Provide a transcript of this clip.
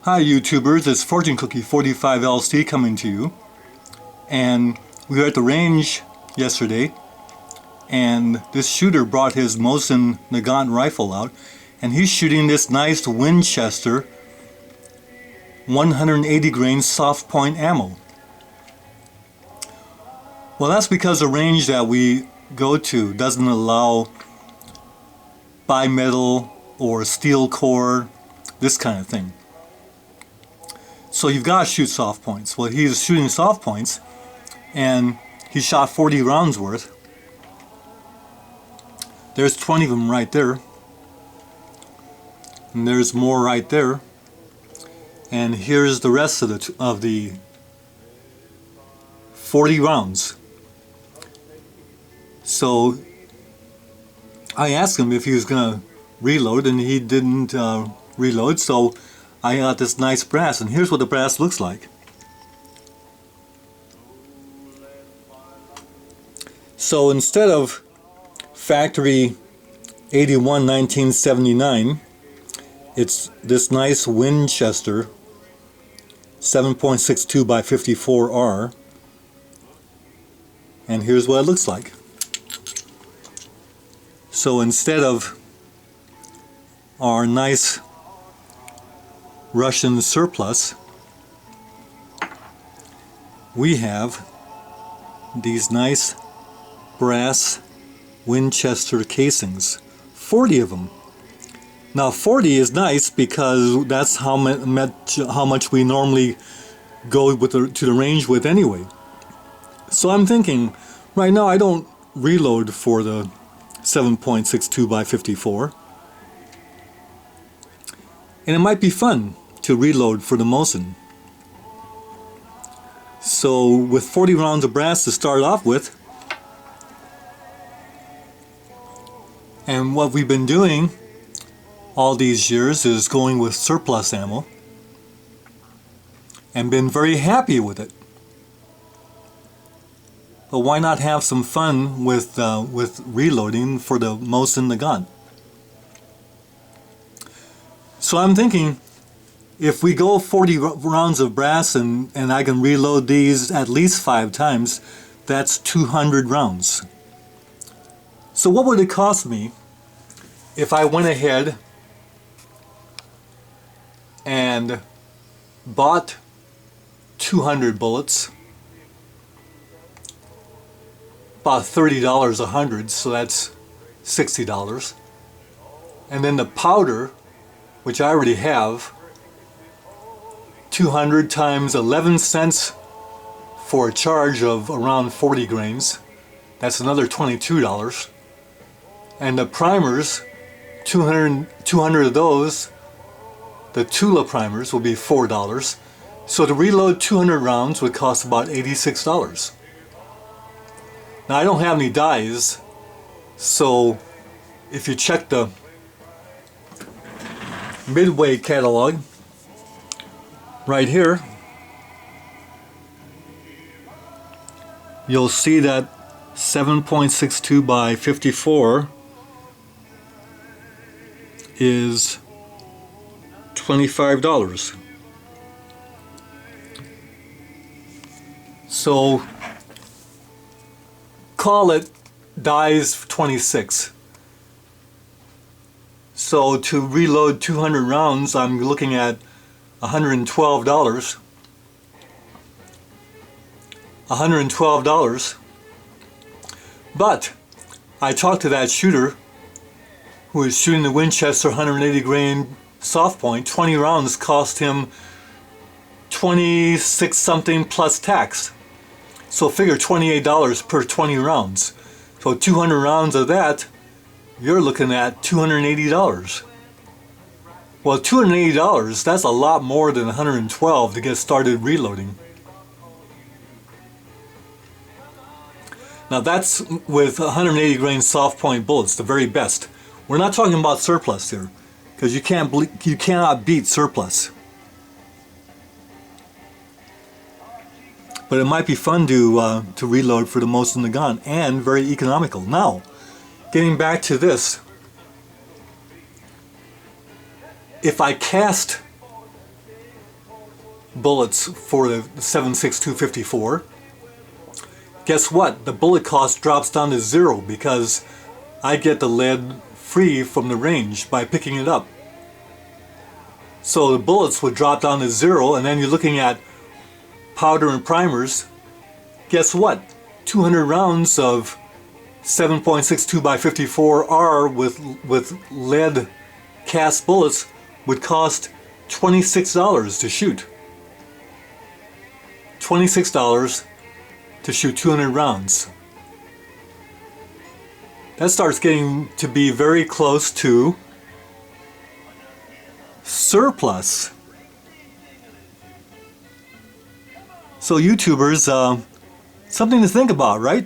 Hi YouTubers, it's Fortune Cookie 45LC coming to you. And we were at the range yesterday, and this shooter brought his Mosin Nagant rifle out, and he's shooting this nice Winchester 180 grain soft point ammo. Well, that's because the range that we go to doesn't allow bimetal or steel core, this kind of thing. So you've got to shoot soft points. Well, he's shooting soft points, and he shot 40 rounds worth. There's 20 of them right there, and there's more right there, and here's the rest of the 40 rounds. So I asked him if he was gonna reload, and he didn't reload, so I got this nice brass, and here's what the brass looks like. So instead of factory 81 1979, it's this nice Winchester 7.62 by 54R, and here's what it looks like. So instead of our nice Russian surplus, we have these nice brass Winchester casings, 40 of them. Now 40 is nice because that's how much we normally go to the range with anyway. So I'm thinking, right now I don't reload for the 7.62 by 54, and it might be fun to reload for the Mosin. So with 40 rounds of brass to start off with, and what we've been doing all these years is going with surplus ammo, and been very happy with it. But why not have some fun with reloading for the Mosin Nagant? So I'm thinking, if we go 40 rounds of brass and I can reload these at least 5 times, that's 200 rounds. So what would it cost me if I went ahead and bought 200 bullets, about $30 a hundred, so that's $60, and then the powder, which I already have, 200 times 11 cents for a charge of around 40 grains, that's another $22. And the primers, 200 of those, the Tula primers, will be $4. So to reload 200 rounds would cost about $86. Now I don't have any dies, so if you check the Midway catalog right here, you'll see that 7.62 by 54 is $25. So call it dies 26. So to reload 200 rounds, I'm looking at $112. $112. But I talked to that shooter who is shooting the Winchester 180 grain soft point. 20 rounds cost him 26 something plus tax. So figure $28 per 20 rounds. So 200 rounds of that, you're looking at $280. Well, $280, that's a lot more than $112 to get started reloading. Now that's with 180 grain soft point bullets, the very best. We're not talking about surplus here, because you cannot beat surplus. But it might be fun to reload for the Mosin Nagant, and very economical. Now, getting back to this, if I cast bullets for the 7.62 guess what? The bullet cost drops down to zero because I get the lead free from the range by picking it up. So the bullets would drop down to zero, and then you're looking at powder and primers. Guess what? 200 rounds of 7.62 by 54R with lead cast bullets would cost $26 to shoot. $26 to shoot 200 rounds. That starts getting to be very close to surplus. So YouTubers, something to think about, right?